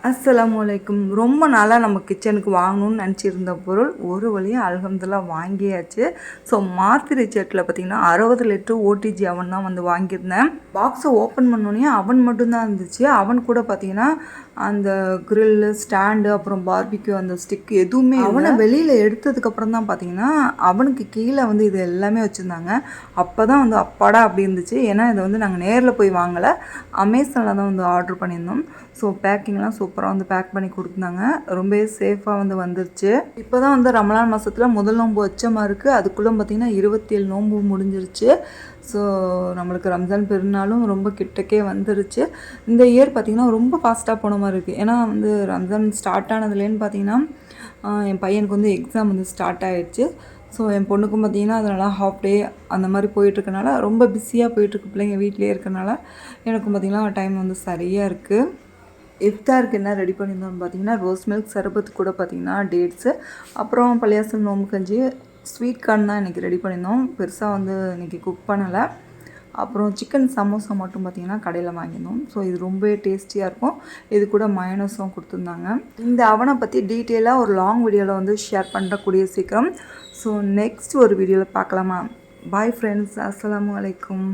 அஸ்ஸலாமு ரொம்ப நாளாக நம்ம கிச்சனுக்கு வாங்கணும்னு நினச்சிருந்த பொருள் ஒரு வழியாக அல்ஹம்துலில்லாஹ் வாங்கியாச்சு. ஸோ மாத்திரை செட்டில் பார்த்திங்கன்னா 60 லிட்டர் ஓடிஜி அவன் தான் வந்து வாங்கியிருந்தேன். பாக்ஸை ஓப்பன் பண்ணோன்னே அவன் மட்டும்தான் இருந்துச்சு. அவன் கூட பார்த்திங்கன்னா அந்த க்ரில்லு ஸ்டாண்டு அப்புறம் பார்பிக்யூ அந்த ஸ்டிக் எதுவுமே அவனை வெளியில் எடுத்ததுக்கப்புறம் தான் பார்த்திங்கன்னா அவனுக்கு கீழே வந்து இது எல்லாமே வச்சுருந்தாங்க. அப்போ தான் வந்து அப்பாடா அப்படி இருந்துச்சு. ஏன்னா இதை வந்து நாங்கள் நேரில் போய் வாங்கலை, அமேசானில் தான் வந்து ஆர்டர் பண்ணியிருந்தோம். ஸோ பேக்கிங்லாம் சூப்பராக வந்து பேக் பண்ணி கொடுத்துருந்தாங்க. ரொம்பவே சேஃபாக வந்து வந்துருச்சு. இப்போ தான் வந்து ரமலான் மாதத்தில் முதல் நோன்பு வச்ச மாதிரி இருக்குது. அதுக்குள்ளே பார்த்திங்கன்னா 27 நோன்பு முடிஞ்சிருச்சு. ஸோ நம்மளுக்கு ரம்ஜான் பெருநாளும் ரொம்ப கிட்டக்கே வந்துருச்சு. இந்த இயர் பார்த்திங்கன்னா ரொம்ப ஃபாஸ்ட்டாக போன மாதிரி இருக்குது. ஏன்னா வந்து ரம்ஜான் ஸ்டார்ட் ஆனதுலேன்னு பார்த்திங்கன்னா என் பையனுக்கு வந்து எக்ஸாம் வந்து ஸ்டார்ட் ஆகிடுச்சு. ஸோ என் பொண்ணுக்கும் பார்த்திங்கன்னா அதனால் ஹாஃப் டே அந்த மாதிரி போயிட்டுருக்கனால ரொம்ப பிஸியாக போயிட்டுருக்கு. பிள்ளைங்க வீட்டிலே இருக்கனால எனக்கும் பார்த்திங்கன்னா டைம் வந்து சரியாக இருக்குது. இஃப்தாருக்கு என்ன ரெடி பண்ணியிருந்தோம்னு பார்த்தீங்கன்னா ரோஸ் மில்க் சர்பத்து கூட பார்த்திங்கன்னா டேட்ஸு, அப்புறம் பள்ளியாசல் நோம்பு கஞ்சி, ஸ்வீட் கார்ன் தான் இன்றைக்கி ரெடி பண்ணியிருந்தோம். பெருசாக வந்து இன்றைக்கி குக் பண்ணலை. அப்புறம் சிக்கன் சமோசா மட்டும் பார்த்திங்கன்னா கடையில் வாங்கியிருந்தோம். ஸோ இது ரொம்பவே டேஸ்டியாக இருக்கும். இது கூட மயோனஸும் கொடுத்துருந்தாங்க. இந்த அவனை பற்றி டீட்டெயிலாக ஒரு லாங் வீடியோவில் வந்து ஷேர் பண்ணுறக்கூடிய சீக்கிரம். ஸோ நெக்ஸ்ட் ஒரு வீடியோவில் பார்க்கலாமா? பாய் ஃப்ரெண்ட்ஸ், அஸ்ஸலாமு அலைக்கும்.